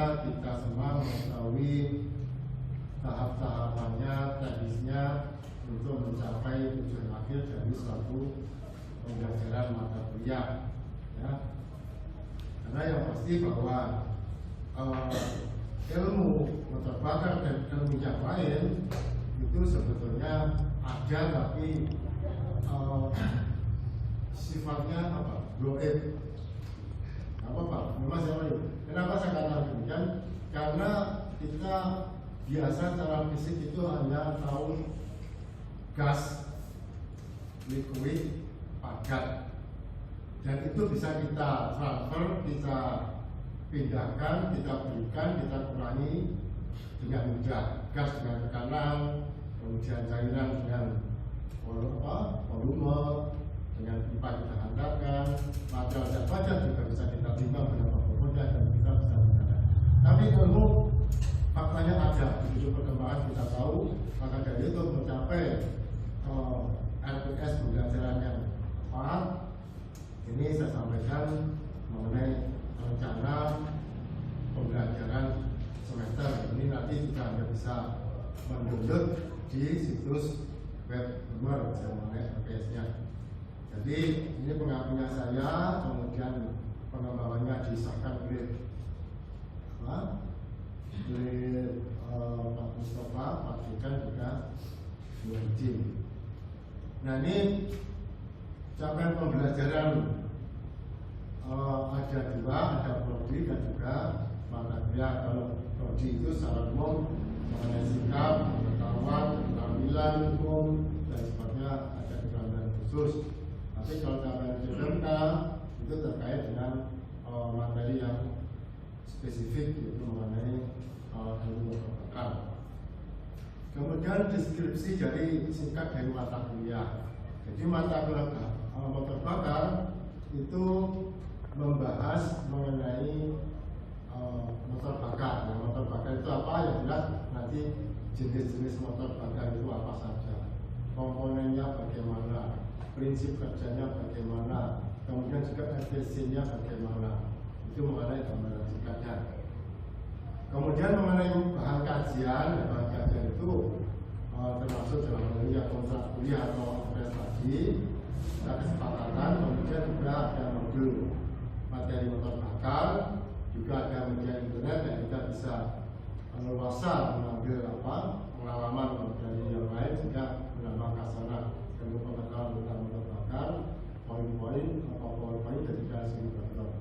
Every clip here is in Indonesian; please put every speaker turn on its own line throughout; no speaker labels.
tentunya kita semua mengetahui tahap-tahapannya, teknisnya untuk mencapai tujuan akhir dari suatu pembelajaran mata kuliah. Ya. Karena yang pasti bahwa ilmu latar belakang dan ilmu yang lain itu sebetulnya ada, tapi sifatnya apa? Goib. Apa? Memang siapa itu? Kenapa saya katakan demikian? Karena kita biasa secara fisik itu hanya tahu gas, liquid, padat, dan itu bisa kita transfer, kita pindahkan, kita berikan, kita kurangi dengan mudah. Gas dengan tekanan, kemudian cairan dengan volume, dengan pipa kita hantarkan, material zat padat juga bisa kita timbang berapa bobotnya dan kita bisa menggunakan. Tapi ilmu faktanya ada, begitu perkembangan kita tahu, maka dari itu mencapai RPS pembelajaran yang tepat. Ini saya sampaikan mengenai rencana pembelajaran semester ini. Nanti kita hanya bisa mendownload di situs web mengenai RPS-nya. Jadi ini pengampunya saya, kemudian pengembangannya disahkan oleh Pak Mustafa, Pak Dekan juga Muhyiddin. Nah ini capaian pembelajaran ada dua, ada prodi dan juga mata kuliah. Kalau prodi itu secara umum mengenai sikap, pengetahuan, keterampilan umum dan sebagainya, ada keterampilan khusus. Tapi kalau capaian PMK itu terkait dengan materi yang spesifik, yaitu mengenai ilmu pengetahuan. Kemudian deskripsi dari singkat dari mata kuliah. Jadi mata kuliah motor bakar itu membahas mengenai motor bakar. Nah, motor bakar itu apa? Yang jelas nanti jenis-jenis motor bakar itu apa saja, komponennya bagaimana, prinsip kerjanya bagaimana, kemudian juga efisiennya bagaimana. Itu mengenai gambaran singkatnya. Kemudian mengenai bahan kajian itu termasuk dalam kuliah, kontrak kuliah atau prestasi, ada kesepakatan. Kemudian juga ada modul materi motor bakar, juga ada media internet yang kita bisa leluasa mengambil pengalaman dari yang lain sehingga menambah kasaran ilmu pengetahuan tentang motor bakar, poin-poin ketika simulator.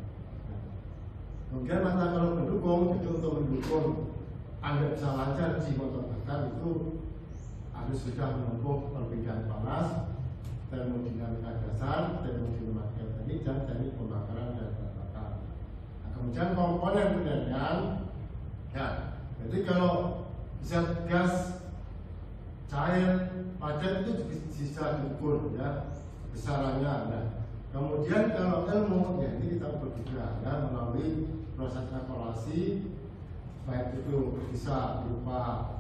Kemudian mata kalau mendukung itu untuk mendukung Anda bisa lancar di motor bakar itu harus sudah menempuh perbedaan panas, termodinamika dasar, termodinamika teknik, dan teknik pembakaran dan bakar. Nah, kemudian komponen penilaian, ya, jadi kalau zat gas, cair, padat itu bisa diukur ya besarannya. Nah, kemudian kalau ilmu, ya ini kita ukur juga ya melalui proses evaluasi, baik itu bisa berupa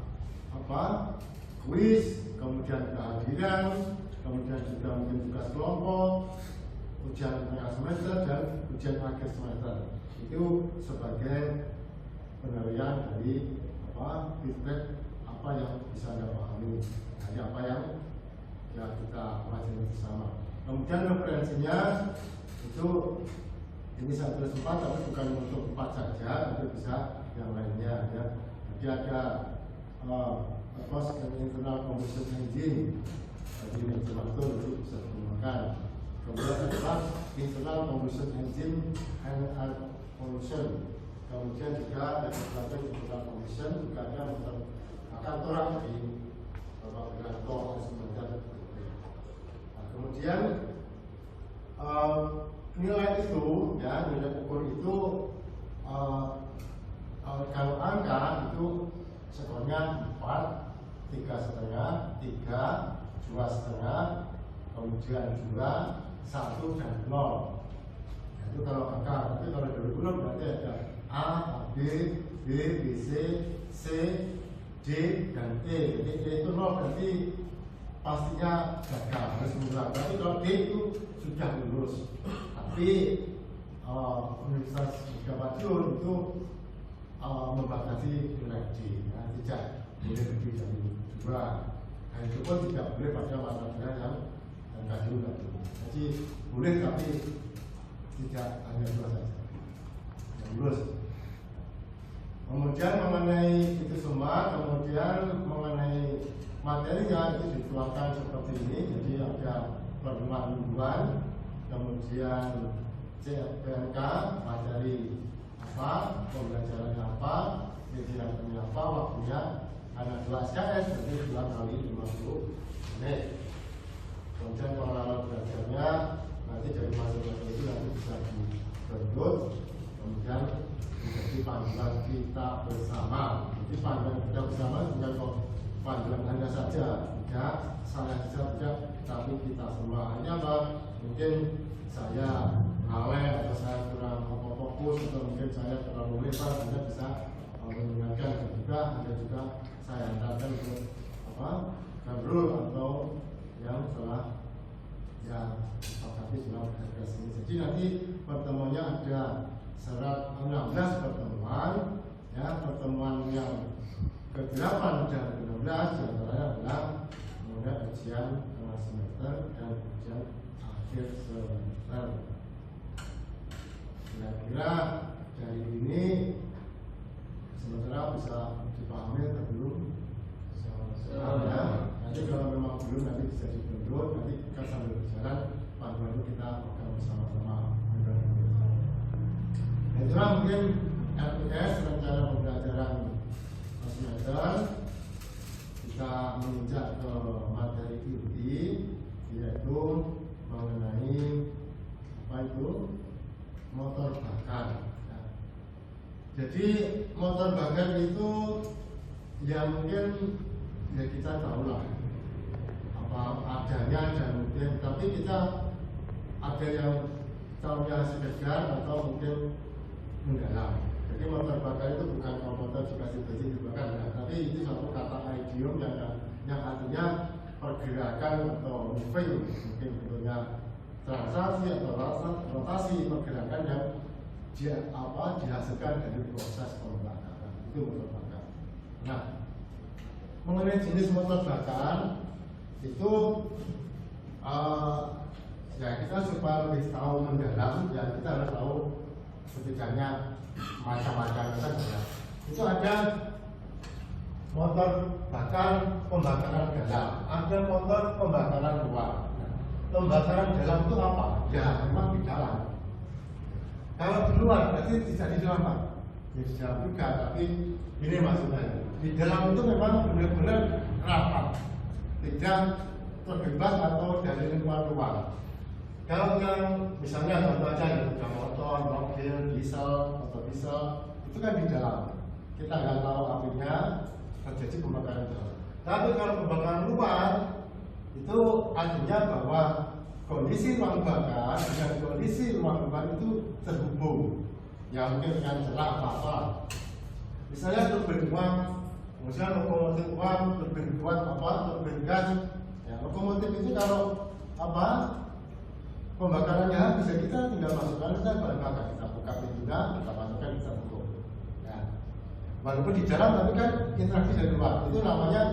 kuis, kemudian kehadiran, kemudian juga mungkin tugas kelompok, ujian tengah semester dan ujian akhir semester. Itu sebagai penilaian dari feedback apa yang bisa Anda pahami, dari apa yang ya kita pelajari bersama. Kemudian referensinya itu ini 1/4, tapi bukan untuk 4 saja, tapi bisa yang lainnya ya. Jadi ada internal combustion engine, jadi ventilator itu bisa digunakan. Kemudian ada internal combustion engine and air pollution. Kemudian juga ada internal combustion, juga ada kantoran di kantor sebenarnya. Nah, kemudian nilai itu ya, nilai ukur itu kalau angka itu skornya 4, 3,5, 3, 2,5, kemudian 2, 1 dan 0. Nah, itu kalau angka. Tapi kalau dari belum berarti ada A, B, B, B, C, D dan E. Jadi E itu 0 berarti pastinya gagal, harus murah. Tapi kalau D itu sudah lulus. Tapi Universitas Madiun itu membatasi energi, tidak boleh lebih dari 2. Nah, itu pun tidak boleh pada mata yang kandung tadi. Jadi boleh tapi tidak hanya 2 saja. Yang lurus. Kemudian mengenai itu semua, kemudian mengenai materinya itu dikeluarkan seperti ini. Jadi ada pertemuan, kemudian CPNK, materi apa, pembelajarannya apa, kegiatannya apa, waktunya ada 2 SKS, berarti 2 kali 50 menit. Kemudian pengalaman belajarnya nanti dari masing-masing itu nanti bisa dibentuk, kemudian menjadi panduan kita bersama. Jadi panduan kita bersama bukan kok panduan Anda saja, tidak saya saja, tidak, tapi kita semua. Hanya apa? Mungkin saya lalai atau saya kurang fokus atau mungkin saya terlalu lebar, Anda bisa mendengarkan, dan juga Anda juga saya hantarkan untuk apa? Ngobrol atau yang telah sepakati dalam progres ini. Jadi nanti pertemuannya ada 16 pertemuan, ya, pertemuan yang ke-8 dan ke-16 diantaranya adalah mengenai ujian tengah semester dan ujian akhir semester. Kira-kira dari ini sementara bisa dipahami atau belum? Ya. Nanti kalau memang belum nanti bisa dibentuk, nanti kita sambil berjalan panduan itu kita akan bersama-sama. Itulah mungkin RPS, rencana pembelajaran semester. Kita menginjak ke materi inti, yaitu mengenai apa itu motor bakar. Nah, jadi motor bakar itu ya mungkin ya kita tahu lah apa adanya dan mungkin, tapi kita ada yang tahunya sekedar atau mungkin mendalam. Jadi motor bakar itu bukan motor dikasih bensin dibakar, nah, tapi itu satu kata idiom yang artinya pergerakan atau moving, mungkin bentuknya transaksi atau rotasi pergerakan yang dihasilkan dari proses pembakaran. Itu motor bakar. Nah, mengenai jenis motor bakar itu ya kita supaya lebih tahu mendalam, ya kita harus tahu setidaknya macam-macam saja. Itu ada motor bakar pembakaran dalam, ada motor pembakaran luar. Pembakaran dalam itu apa? Ya memang di dalam. Kalau di luar berarti tidak di dalam, Pak. Ya di dalam juga, tapi ini maksudnya. Di dalam itu memang benar-benar rapat, tidak terbebas atau dari lingkungan luar. Kalau yang misalnya contoh aja ya, motor, mobil, diesel, motor diesel, itu kan di dalam. Kita nggak tahu apinya, terjadi pembakaran dalam. Tapi kalau pembakaran luar, itu artinya bahwa kondisi ruang bakar dengan kondisi ruang luar itu terhubung. Ya mungkin dengan celah apa-apa. Misalnya turbin uang, misalnya lokomotif uang, turbin kuat apa, turbin gas. Ya, lokomotif itu kalau apa pembakarannya habis, ya kita tinggal masukkan saja bahan bakar, kita buka pintunya, kita masukkan, kita tutup. Ya. Walaupun di dalam, tapi kan interaksi dari luar. Itu namanya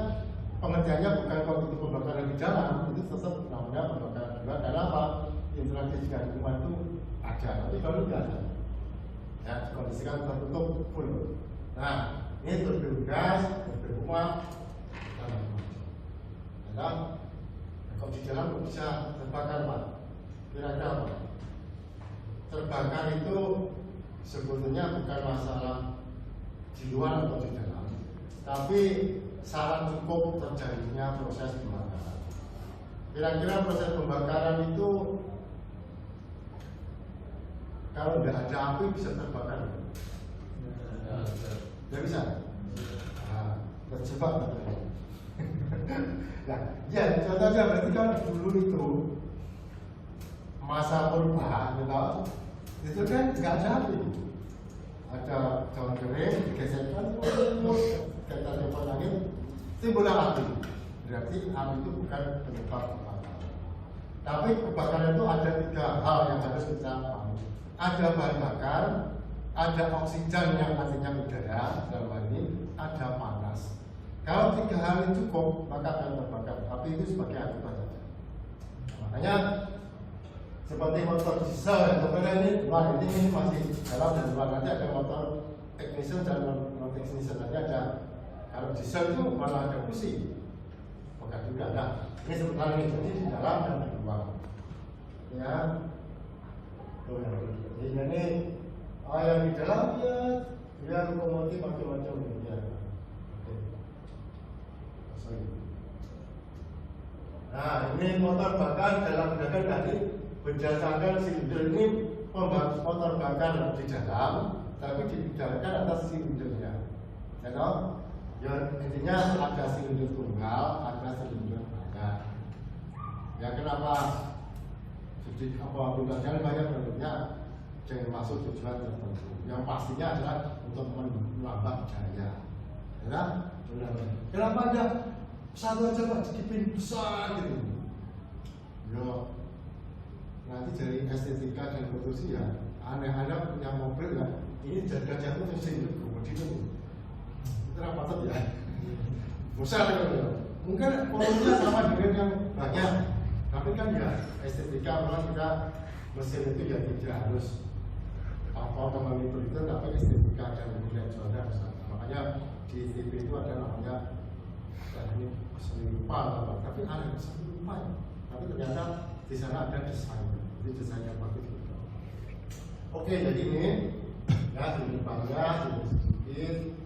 pengertiannya bukan kalau itu pembakaran di dalam, itu tetap namanya pembakaran di luar. Karena apa? Interaksi dengan lingkungan itu ada, tapi kalau tidak ada. Ya, kondisikan tertutup full. Nah, ini turbin gas, turbin uap, dan macam-macam. Nah, kalau di dalam bisa terbakar, Pak. Kira-kira apa? Terbakar itu sebetulnya bukan masalah di luar atau di dalam, tapi syarat cukup terjadinya proses pembakaran. Kira-kira proses pembakaran itu kalau tidak ada api bisa terbakar? Tidak bisa. Nah, terjebak. Nah, ya contohnya berarti kan dulu itu masa purba, itu kan nggak ada api, ada daun kering digeserkan, kita coba lagi timbul api. Berarti api itu bukan penyebab kebakaran. Tapi kebakaran itu ada 3 hal yang harus kita pahami. Ada bahan bakar, ada oksigen yang artinya udara, panas. Kalau 3 hari cukup, maka akan terbakar. Tapi itu sebagai akibat saja. Makanya seperti motor diesel yang sebenarnya ini luar, ini masih dalam dan luar. Nanti ada motor technician dan non technician nanti ada. Kalau diesel itu malah ada busi, maka juga ada. Ini sebenarnya ini jadi di dalam dan di luar. Ya, jadi ini yang di dalam dia lokomotif macam-macam ya. Oke. Sorry. Nah, ini motor bakar dalam gerakan tadi berdasarkan silinder ini motor bakar di dalam, tapi dibicarakan atas silindernya. Ya toh? Ya intinya ada silinder tunggal, ada silinder banyak. Ya kenapa? Jadi apa pembelajaran banyak bentuknya jangan masuk tujuan tertentu. Yang pastinya adalah untuk menambah daya. Ya, kenapa ada satu aja Pak dikipin besar gitu? Ya, nanti dari estetika dan produksi ya aneh-aneh punya mobil ya. Ini jaga-jaga mesin itu kemudian itu kenapa tuh ya? Besar kan? Mungkin volumenya sama dengan yang banyak. Tapi kan ya estetika memang kita mesin itu ya tidak harus otomatis itu, tapi estetika dan nilai jualnya harus sama. Makanya di TV itu ada namanya ini seni rupa, tapi aneh seni rupa. Tapi ternyata di sana ada desain, jadi desainnya bagus gitu. Oke, jadi ini ya seni rupanya sedikit.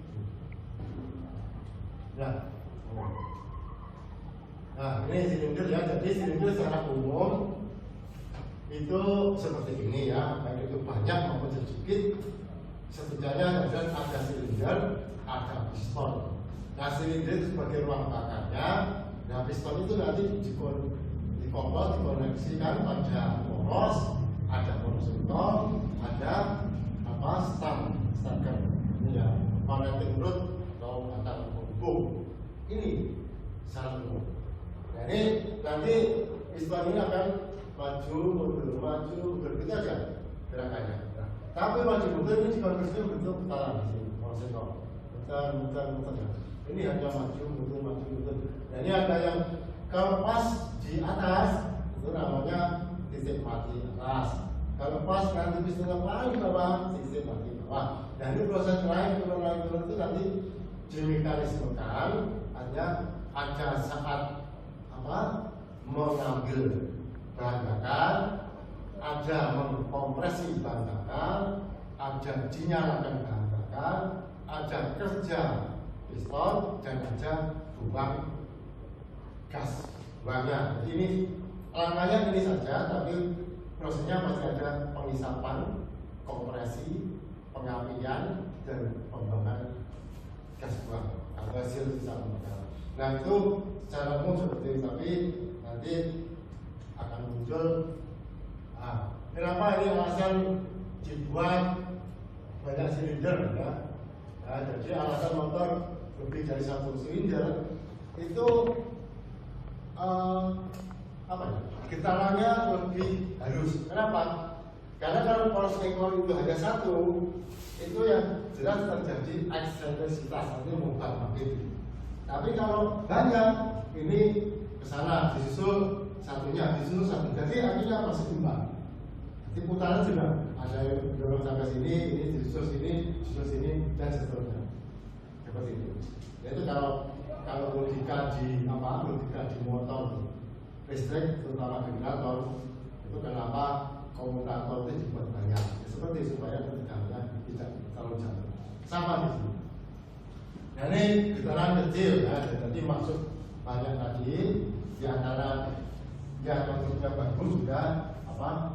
Nah, ini silinder ya. Jadi silinder secara umum itu seperti ini ya, baik itu banyak maupun sedikit. Setidaknya ada silinder, ada piston. Nah, silinder itu sebagai ruang bakarnya. Nah, piston itu nanti dikoneksikan pada poros, ada poros utama, ada starter. Ini ya, connecting rod atau antar penghubung. Ini secara umum. Jadi nanti piston ini akan maju, mundur gitu aja gerakannya. Nah, tapi maju mundur ini dikonversikan bentuk putaran di sini, konsekor, muter. Ini hanya maju mundur. Nah, ini ada yang kalau pas di atas itu namanya titik mati atas. Kalau pas nanti piston paling bawah, titik mati bawah. Dan ini proses lain turun itu nanti dimekanismekan, hanya ada saat mengambil bahan bakar, ada mengkompresi bahan bakar, ada dinyalakan bahan bakar, ada kerja piston, dan ada buang gas buangnya. Jadi ini langkahnya ini saja, tapi prosesnya masih ada pengisapan, kompresi, pengapian, dan pembuangan gas buang atau hasil sisa bakar. Nah itu secara umum seperti itu, tapi nanti akan muncul. Nah, kenapa ini alasan dibuat banyak silinder ya? Nah, jadi alasan motor lebih dari satu silinder itu getarannya lebih halus. Kenapa? Karena kalau poros ekor itu hanya satu, itu yang jelas terjadi eksentrisitas, nanti mengubah makin. Tapi kalau banyak, ini ke sana disusul satunya, jadi akhirnya masih seimbang. Jadi putaran juga ada yang dorong sampai sini, ini disusul sini, dan seterusnya. Seperti itu. Yaitu kalau logika di motor listrik, terutama generator, itu kenapa komutator itu dibuat banyak. Ya, seperti supaya tegangannya tidak terlalu jauh. Sama di sini. Nah, ini getaran kecil ya, jadi maksud banyak tadi di antara yang bentuknya bagus juga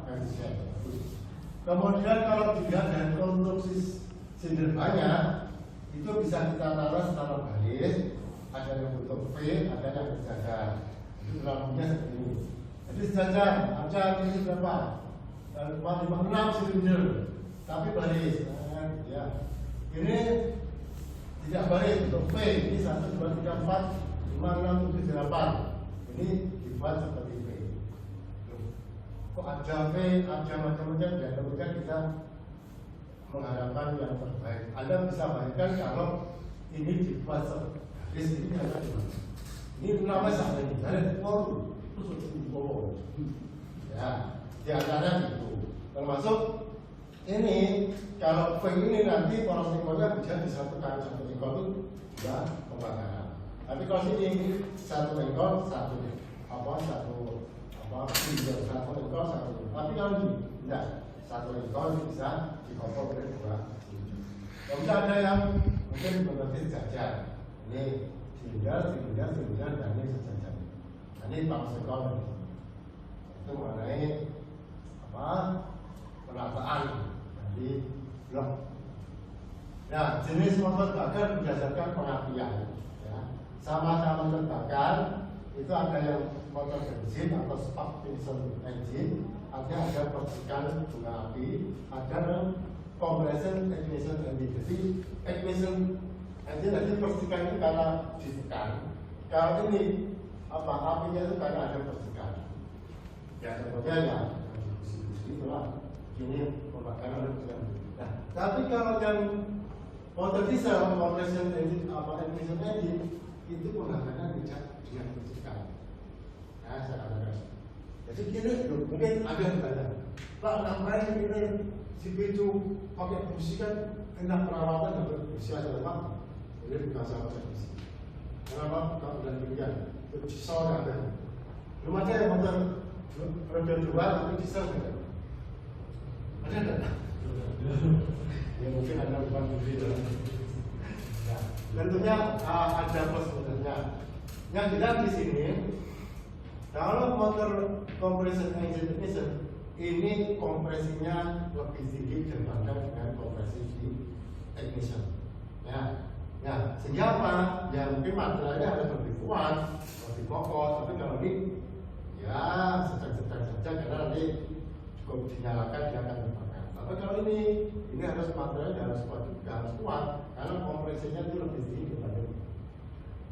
efisien bagus. Kemudian kalau dilihat dari konstruksi silinder banyak, itu bisa kita taruh secara baris, ada yang bentuk V, ada yang berjajar. Itu lambungnya seperti ini. Jadi sejajar, ada ini berapa? 56 silinder, tapi baris. Ya, ini tidak baris untuk V. Ini 1, 2, 3, 4, 5, 6, 7, 8. Ini dibuat seperti V. Kok ada V, ada macam-macam, dan kemudian kita mengharapkan yang terbaik. Anda bisa bayangkan kalau ini dipasang di sini ada di mana? Ini namanya sampai di dari forum terus cukup ya di antara itu termasuk ini kalau ini nanti poros lingkungannya bisa disatukan satu lingkung itu dua pembakaran. Tapi kalau sini satu lingkung satu lingkung satu. Tapi kalau ini tidak satu lingkung bisa dikompor oleh dua. Kemudian ada yang mungkin berarti jajar. Ini tinggal dan ini sejajar. Nah, ini poros lingkung itu mengenai penataan di blok. Nah, jenis motor bakar berdasarkan pengapian. Ya. Sama-sama terbakar itu ada yang motor bensin atau spark ignition engine, ada percikan bunga api, ada compression ignition engine. Jadi ignition engine jadi percikan itu karena ditekan. Kalau ini apinya itu karena ada percikan. Ya contohnya ya itulah ini pembakaran percikan. Nah, tapi kalau yang motor diesel compression engine ignition engine itu pembakaran tidak dengan percikan. Nah, saya katakan. Jadi gini, mungkin ada yang bertanya, Pak, ngapain ini si picu pakai busi kan enak perawatan dapat busi aja Pak. Jadi bukan sama busi. Kenapa? Kalau udah demikian, itu diesel nggak ada. Belum ada yang motor roda dua tapi diesel nggak ada. Ada nggak? Ya mungkin ada bukan busi. Nah, tentunya ada plus minusnya. Yang jelas di sini, kalau motor compression engine ini kompresinya lebih tinggi dibanding dengan kompresi di ignition. Ya, sehingga apa? Ya mungkin materialnya harus lebih kuat, lebih kokoh. Tapi kalau ini, ya sedang-sedang saja karena nanti cukup dinyalakan dia akan terbakar. Tapi kalau ini harus materialnya harus kuat juga, harus kuat karena kompresinya itu lebih tinggi dibanding.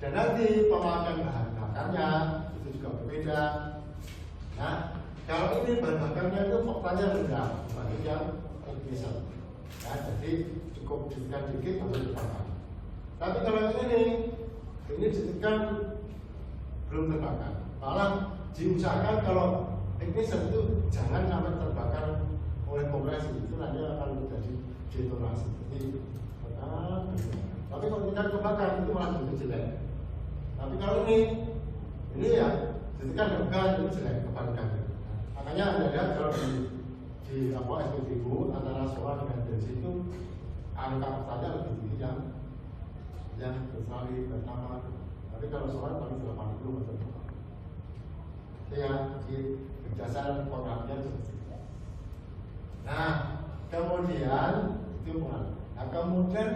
Dan nanti pemakaian bahan bakarnya itu juga berbeda. Nah, kalau ini bahan bakarnya itu faktanya rendah dibanding yang ignition. Ya, jadi cukup ditekan dikit atau dibakar. Tapi kalau ini ditekan belum terbakar. Malah diusahakan kalau ignition itu jangan sampai terbakar oleh kompresi, itu nanti akan menjadi detonasi. Tapi kalau tidak terbakar itu malah jadi jelek. Tapi kalau ini ya ditekan terbakar itu jelek kebalikannya. Makanya Anda lihat kalau di SPBU antara solar dengan bensin itu angka saja lebih tinggi yang bersalin pertama. Tapi kalau solar paling 80 atau itu ya di berdasarkan pengapian seperti itu. Nah, kemudian itu pengapian. Nah, kemudian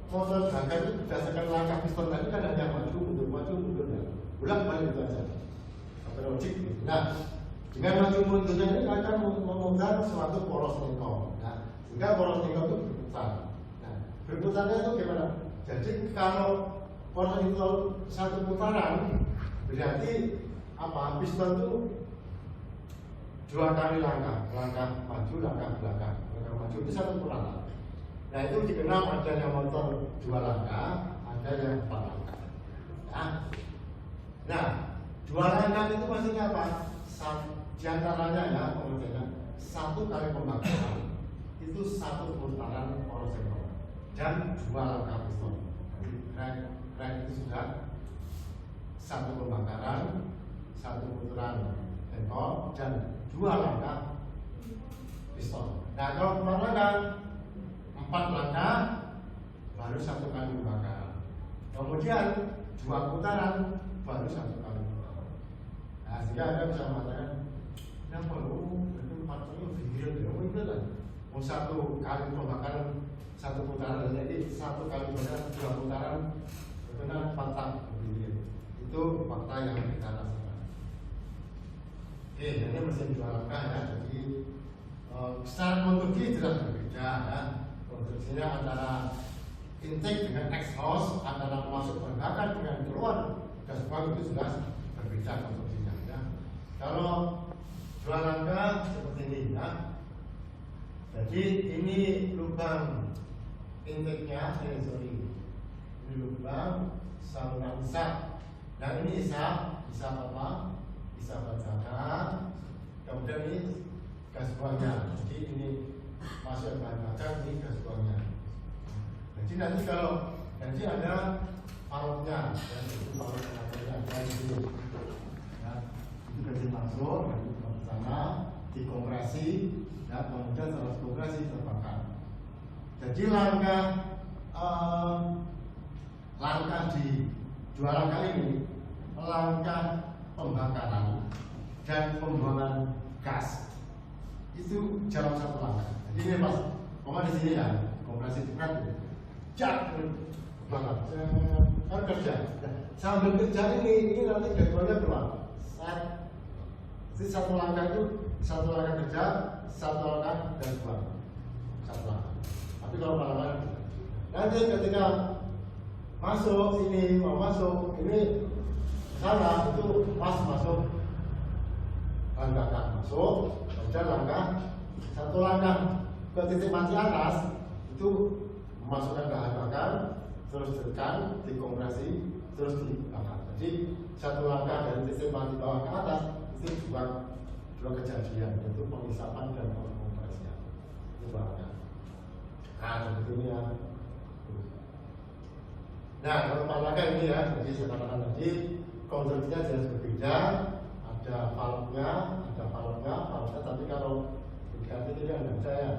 motor bakar itu berdasarkan langkah piston tadi kan hanya maju mundur ya. Ulang balik itu saja. Sampai logik. Nah, dengan maju mundurnya ini akan memutar suatu poros lingkung. Nah, sehingga poros lingkung itu berputar. Nah, berputarnya itu gimana? Jadi kalau poros lingkung satu putaran berarti piston itu dua kali langkah maju, langkah belakang. Langkah maju itu satu putaran. Nah, itu dikenal ada yang motor dua langkah, ada yang 4 langkah. Nah, dua langkah itu maksudnya apa? Di antaranya ya pengertiannya satu kali pembakaran itu satu putaran poros lingkung dan dua langkah piston. Rek itu sudah satu pembakaran, satu putaran lingkung dan dua langkah piston. Nah, kalau 4 langkah, 4 langkah baru satu kali pembakaran. Kemudian dua putaran baru satu kali putaran. Nah, sehingga Anda bisa mengatakan yang perlu itu material video itu kan mau satu kali pembakaran satu putaran jadi satu kali putaran dua putaran benar patah video itu fakta yang kita rasakan. Oke, ini mesin dua langkah ya. Jadi secara konstruksi jelas berbeda ya. Konstruksinya antara intake dengan exhaust, antara masuk pergerakan dengan keluar gas buang itu jelas berbeda konstruksinya ya. Kalau dua langkah seperti ini ya. Jadi ini lubang intake-nya, Nah ini isa apa? Isa bacakan. Kemudian ini gas buangnya. Jadi ini masuk bahan bakar, ini gas buangnya. Jadi nanti kalau nanti ada parutnya, dan itu parut yang ada di sini. Ya, itu gaji masuk, nanti ke sana, dikompresi, ya, kemudian setelah kompresi terbakar. Jadi langkah di dua langkah ini, langkah pembakaran dan pembuangan gas itu jalan satu langkah. Jadi ini pas, di sini ya, kompresi cepat, jak, banget, kan kerja. Sambil kerja ini nanti jadwalnya keluar. Jadi satu langkah itu satu langkah kerja, satu langkah dan keluar, satu langkah. Tapi kalau malam nanti ketika masuk ini mau masuk ini sana itu pas masuk langkah masuk, kemudian langkah satu langkah ke titik mati atas itu memasukkan bahan bakar, terus tekan, dikompresi, terus dibakar. Jadi satu langkah dari titik mati bawah ke atas itu dua kejadian, yaitu pengisapan dan pengkompresian. Itu bahannya. Nah seperti ini ya. Nah kalau langkah ini ya, jadi saya katakan tadi konstruksinya jelas berbeda. Ada valve-nya, tapi kalau diganti ini kan tidak saya.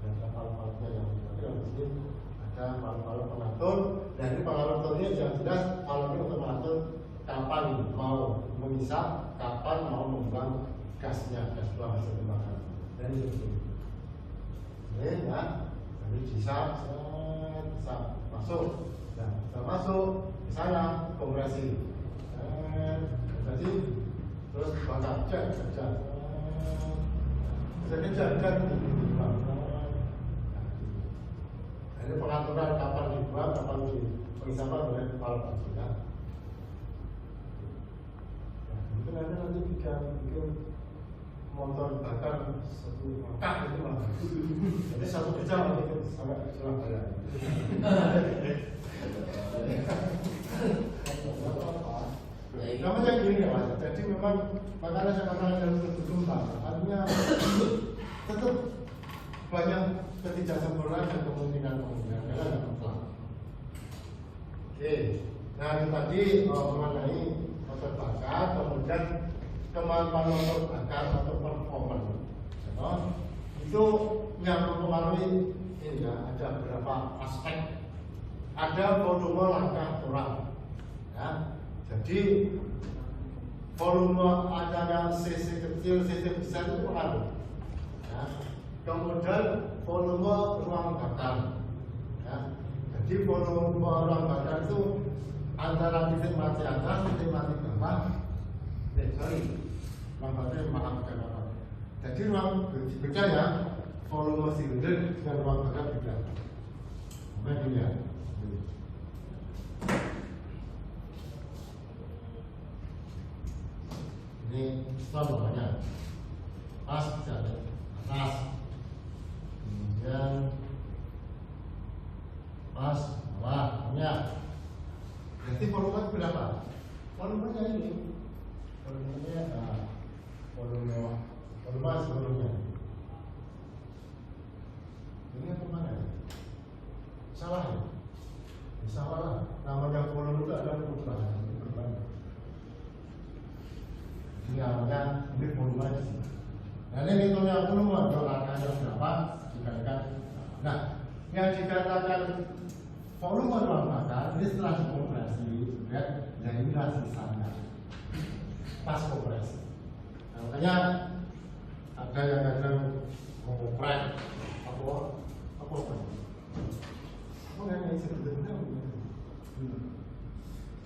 Ada valve-nya yang tapi kalau di sini ada valve pengatur. Dan ini pengatur ini yang jelas valve untuk mengatur kapan mau mengisap, kapan mau membuang gasnya, gas buang hasil pembakaran. Dan ini seperti ini. Ini ya, jadi bisa masuk. Nah, sudah masuk ke sana kompresi. Jadi terus bakar kerja. Jadi jalan ini pengaturan kapan dibuang, kapan pengisapan oleh kepala ya. Itu nanti bikin motor bakar satu makak itu lah. Jadi satu jam itu sampai Surabaya. Namanya gini ya Mas, jadi memang makanya saya katakan harus berkembang. Artinya tetap banyak ketidaksempurnaan dan kemungkinan karena nggak mutlak. Oke, nah itu tadi mengenai motor bakar, kemudian kemampuan motor bakar atau performance. Itu yang mempengaruhi ini ya, ada beberapa aspek. Ada volume langkah orang, ya. Jadi volume antara cc kecil, cc besar itu pengaruh. Ya. Kemudian volume ruang bakar, ya. Jadi volume ruang bakar itu antara titik mati atas, titik mati bawah. Ruang bakar maaf bukan apa. Jadi ruang beda ya, volume silinder dengan ruang bakar beda. Mungkin ya. Ini stop bawahnya, pas jalan atas, kemudian pas bawahnya. Jadi volume berapa? Volumenya ini, volumenya volume sebelumnya. Ini apa mana? Salah ya? Salah lah. Namanya volume itu ada perubahan. Namanya ini volume. Nah ini hitungnya volume langkahnya berapa dikatakan. Nah yang dikatakan volume ruang bakar ini setelah dikompresi, lihat yang inilah sisanya pas kompresi. Nah, makanya ada yang kadang mengopret apa yang sebetulnya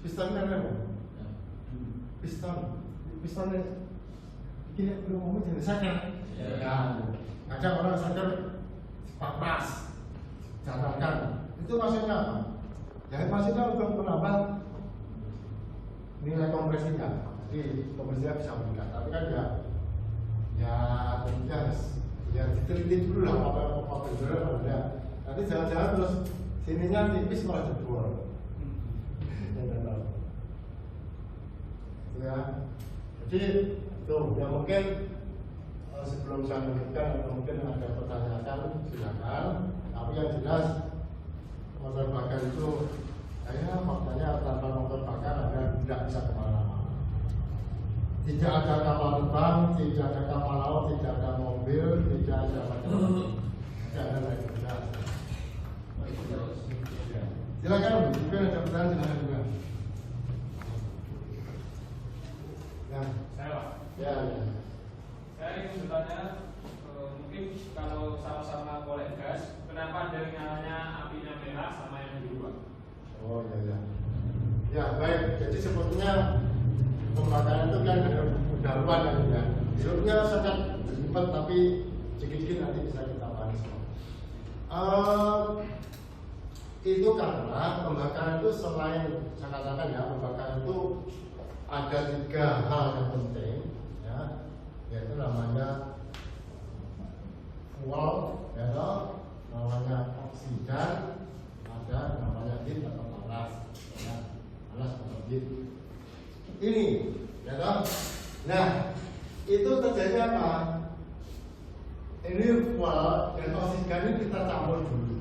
piston kan apa? Piston ini belum ngomong jenis sakar. Ya, kadang orang sakar pakras, catatkan. Itu maksudnya apa? Ya maksudnya untuk menambah nilai kompresinya. Jadi kompresinya bisa meningkat. Tapi kan ya tentunya harus ya diteliti dulu lah apa benar ada. Nanti jangan-jangan terus sininya tipis malah jebol. ya. Jadi itu ya mungkin sebelum saya lanjutkan atau mungkin ada pertanyaan silakan. Tapi yang jelas motor bakar itu kayaknya faktanya tanpa motor bakar Anda tidak bisa kemana-mana. Tidak ada kapal terbang, tidak ada kapal laut, tidak ada mobil, tidak ada macam-macam. Tidak ada lagi. Silakan, mungkin ada pertanyaan silakan juga. Ya,
Saya Pak.
ya.
Saya ingin bertanya, mungkin kalau sama-sama kolek gas, kenapa ada yang nyalanya apinya merah sama yang biru Pak?
Oh ya. Ya baik, jadi sebetulnya pembakaran itu kan ada udahan ya. Hidupnya sangat ribet tapi sedikit nanti bisa kita bahas. Itu karena pembakaran itu selain saya katakan ya, pembakaran itu ada 3 hal yang penting ya, yaitu namanya fuel, ya, namanya oksidan, ada namanya heat atau panas, ya, panas atau heat. Ini, ya toh. Nah, itu terjadi apa? Ini fuel dan oksidan ini kita campur dulu,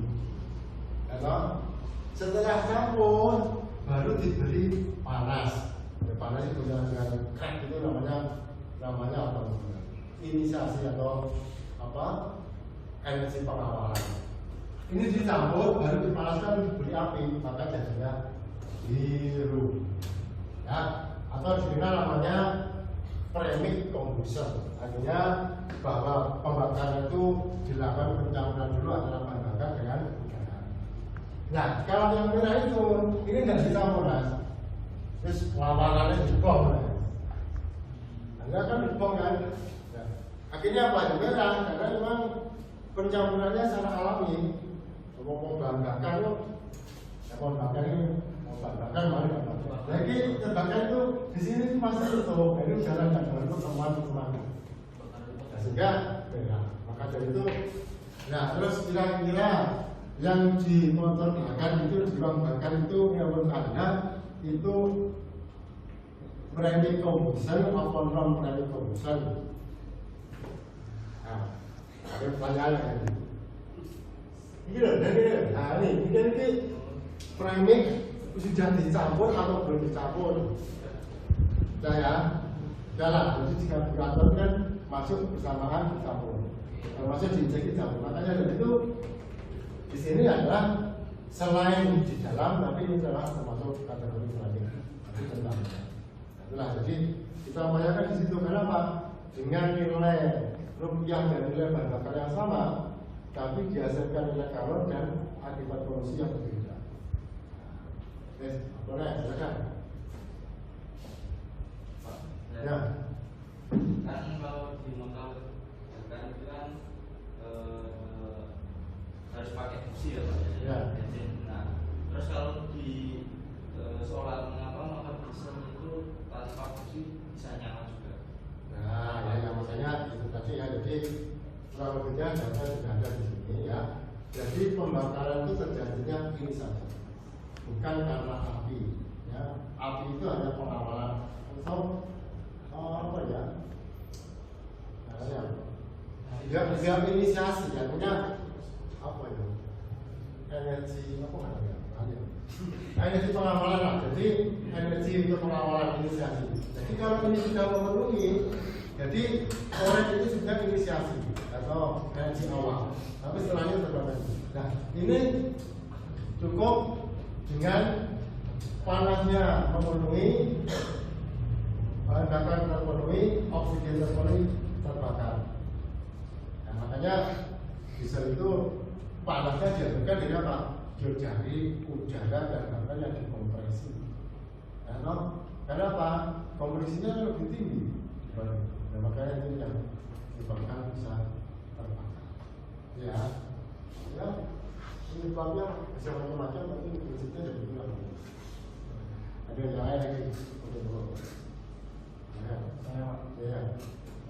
ya toh. Setelah campur, baru diberi panas. Ya, panas itu dengan crack itu namanya apa? Inisiasi atau apa? Energi pengawalan. Ini dicampur baru dipanaskan diberi api, maka jadinya biru. Ya, atau dikenal namanya premix combustion. Artinya bahwa pembakaran itu dilakukan pencampuran dulu antara bahan bakar dengan udara. Nah, kalau yang merah itu ini nggak dicampur mas. Terus lawangannya dibom, Anda kan dibom kan? Nah, akhirnya apa? Yang merah karena memang pencampurannya secara alami. Mau bahan bakar itu, bahan bakar ini, bahan bakar mana? Lagi terbakar itu di sini masih utuh, jadi udara nggak baru pertemuan. Nah, sehingga merah. Maka dari itu, nah terus kira-kira yang di motor bakar itu, di ruang bakar itu yang menurut Anda itu premix combustion atau non premix combustion? Nah, ada pertanyaan ini. Nah ini premix sudah dicampur atau belum dicampur? Nah ya, jalan. Jadi jika karburator kan masuk bersamaan dicampur, masuk diinjeksi dicampur. Makanya dari itu di sini adalah selain di dalam, tapi ini adalah termasuk kategori premix. Itulah jadi kita upayakan di situ karena apa? Dengan nilai rupiah dan nilai bahan bakar yang sama, tapi dihasilkan nilai kalor dan akibat polusi yang berbeda. Boleh, silakan. Ya.
Kan kalau di motor bakar itu kan harus pakai busi ya Pak.
Ya.
Nah, terus kalau di solar mengapa motor diesel itu tanpa busi bisa nyala juga?
Nah, ya makanya itu tadi ya. Jadi kurang lebihnya data sudah ada di sini ya. Jadi pembakaran itu terjadinya ini saja, bukan karena api. Ya, api itu hanya pengawalan atau apa ya? Dia inisiasi, ya punya apa ya? Energi apa namanya? Energi pengawalan lah. Jadi energi untuk pengawalan inisiasi. Jadi kalau ini sudah memenuhi, jadi orang itu sudah inisiasi atau energi awal. Tapi setelahnya terbakar. Nah ini cukup dengan panasnya memenuhi, bahan bakar terpenuhi, oksigen terpenuhi, terbakar. Nah makanya diesel itu panasnya dihasilkan dengan apa? Dari udara dan bakar yang dikompresi. Karena apa? Kompresinya lebih tinggi. Nah, makanya itu yang menyebabkan bisa terbakar. Ya, penyebabnya bisa macam-macam, tapi prinsipnya jadi bilang. Ada yang lain lagi? Ya.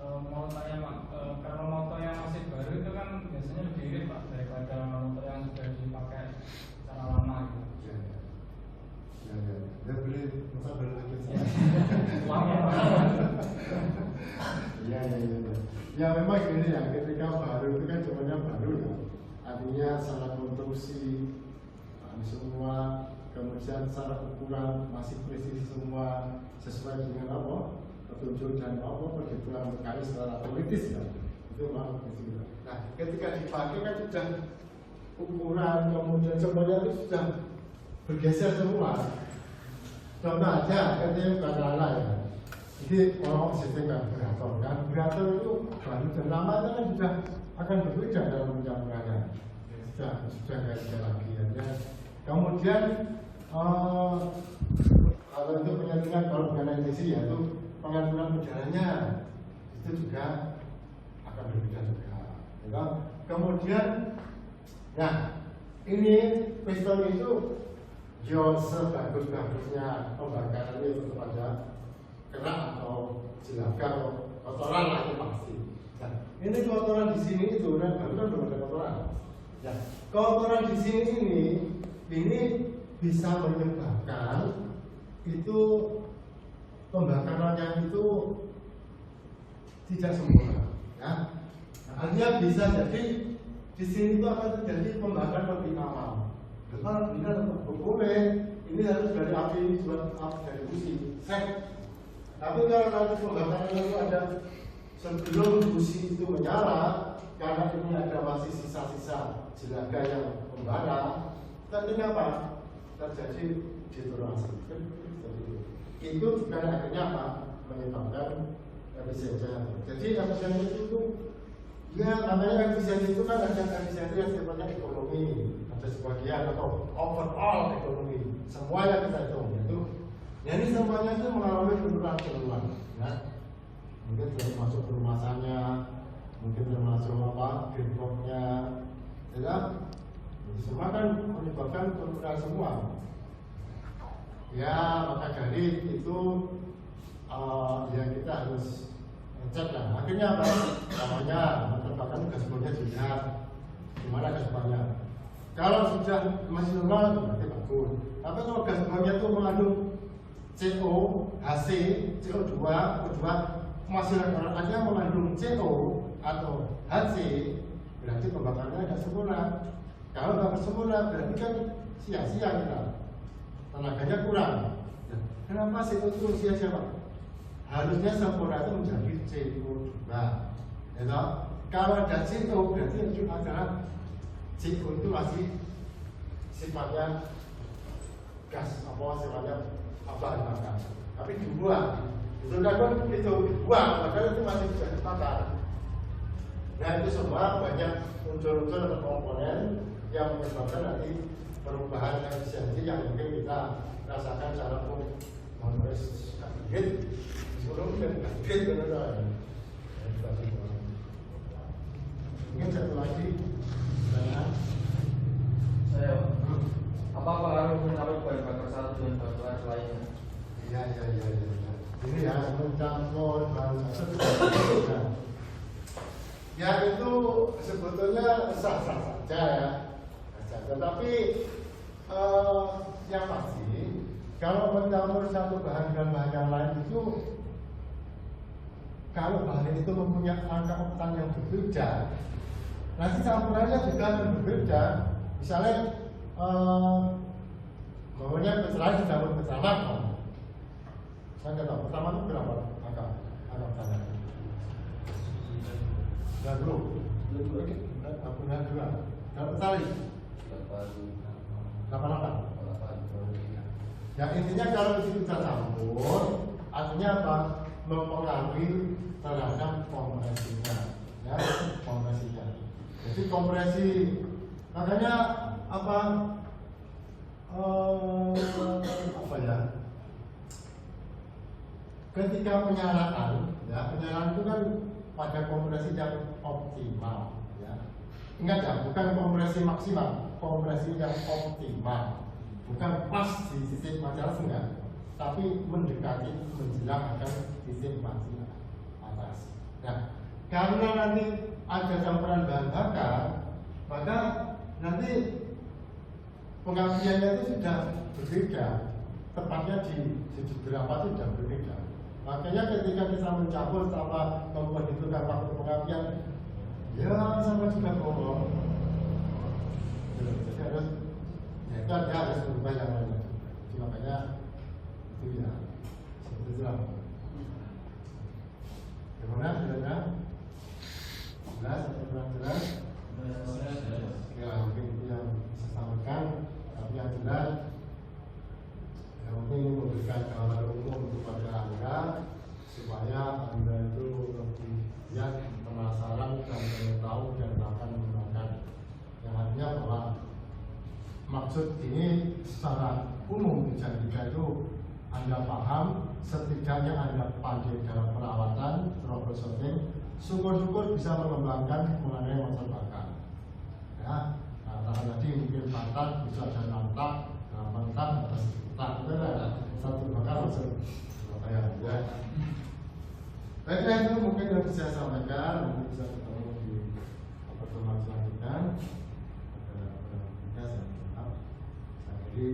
Mau tanya Pak, kalau motor yang masih baru itu kan biasanya lebih irit Pak daripada motor yang sudah dipakai secara lama gitu.
Ya beli motor baru lagi.
Uangnya Pak.
Ya memang gini ya, ketika baru itu kan semuanya baru ya, artinya secara konstruksi semua, kemudian secara ukuran masih presisi semua sesuai dengan apa petunjuk dan apa perhitungan berkali secara teoritis ya, itu memang presisi. Nah ketika dipakai kan sudah ukuran kemudian semuanya itu sudah bergeser semua. Contoh aja, katanya bukan lala ya. Jadi orang sistem vibrator itu baru dan lamanya kan sudah akan berbeda dalam pencampurannya. Sudah nggak ada lagi ya. Kemudian kalau itu penyatuan kalau bukan edisi ya itu pengaturan udaranya itu juga akan berbeda juga. Ya. Kemudian, nah ini piston itu yo sebagus-bagusnya pembakaran itu kepada kerak atau jelaga atau kotoran lah itu pasti. Nah, ini kotoran di sini itu kan baru kan belum ada kotoran. Ya, kotoran di sini ini bisa menyebabkan itu pembakarannya itu tidak sempurna. Ya, nah, artinya bisa jadi di sini itu akan terjadi pembakaran lebih awal. Karena boleh ini harus dari api dari busi. Tapi kalau nanti pembakaran itu ada sebelum busi itu menyala, karena ini ada masih sisa-sisa jelaga yang membara, nanti apa? Terjadi detonasi. Itu juga akhirnya apa? Menyebabkan efisiensi. Jadi efisiensi itu ya namanya efisiensi itu kan ada efisiensi yang sifatnya ekonomi, ada sebagian atau overall ekonomi. Semuanya kita hitung itu. Ya ini semuanya itu mengalami penurunan ya. Mungkin termasuk perumasannya, mungkin termasuk apa greenbox-nya, ya. Semua kan menyebabkan penurunan semua. Ya maka dari itu ya kita harus cek lah. Akhirnya apa? Namanya menerbangkan gasbolnya juga. Gimana gasbolnya? Kalau sudah masih normal berarti bagus. Tapi kalau gasbolnya itu mengandung CO, HC, CO2, O2 masih artinya mengandung CO atau HC, berarti pembakarannya tidak sempurna. Kalau tidak sempurna berarti kan sia-sia kita, tenaganya kurang. Nah, kenapa CO itu sia-sia Pak? Harusnya sempurna itu menjadi CO2. Ya, kalau ada CO berarti yang juga adalah CO itu masih sifatnya gas, apa sifatnya apa dimakan, tapi dibuang. Itu kan itu dibuang, padahal itu masih bisa dimakan. Nah itu semua banyak unsur-unsur atau komponen yang menyebabkan nanti perubahan efisiensi yang mungkin kita rasakan secara motoris kaget, sebelum dan kaget benar-benar. Mungkin satu lagi pertanyaan.
Saya apa pengaruh menaruh bahan bakar satu dan bahan lainnya?
Iya. Ini ya mencampur bahan bakar. Ya itu sebetulnya sah-sah saja ya. Tetapi yang pasti kalau mencampur satu bahan dengan bahan yang lain itu, kalau bahan itu mempunyai angka oktan yang berbeda, nanti campurannya juga akan berbeda. Misalnya maunya pecahan dicampur pecahan, saya nggak tahu pertama itu berapa angka oktannya? Dan belum benar juga. Berapa kali? 88. Ya intinya kalau itu kita campur, artinya apa? Mempengaruhi terhadap kompresinya, ya kompresinya. Jadi kompresi, makanya apa ya? Ketika penyalaan, ya penyalaan itu kan pada kompresi yang optimal, ya. Ingat ya, bukan kompresi maksimal, kompresi yang optimal, bukan pas di titik maksimal enggak, tapi mendekati menjelang akan titik maksimal atas. Nah, karena nanti ada campuran bahan bakar, maka nanti pengapiannya itu sudah berbeda, tepatnya di beberapa itu sudah berbeda. Makanya ketika kita mencampur sama memperhitungkan waktu pengapian, ya sama juga bohong. Jadi harus, ya itu dia harus berubah yang lainnya. Jadi makanya itu ya seperti itu. Gimana? Jelas? Jelas atau kurang jelas? Ya mungkin itu yang saya sampaikan, tapi yang jelas yang penting memberikan gambaran umum kepada Anda supaya Anda itu lebih penasaran dan ingin tahu dan akan menggunakan. Yang artinya bahwa maksud ini secara umum dijadikan itu Anda paham, setidaknya Anda pandai dalam perawatan, troubleshooting, syukur-syukur bisa mengembangkan mengenai motor bakar. Ya, nah tadi mungkin pantat bisa ada nantak, nah pantat atas tak benar, satu bakar langsung kayak ya. Baiklah itu mungkin yang bisa saya sampaikan, mungkin bisa ketemu di pertemuan selanjutnya. Ada saya maaf. Saya jadi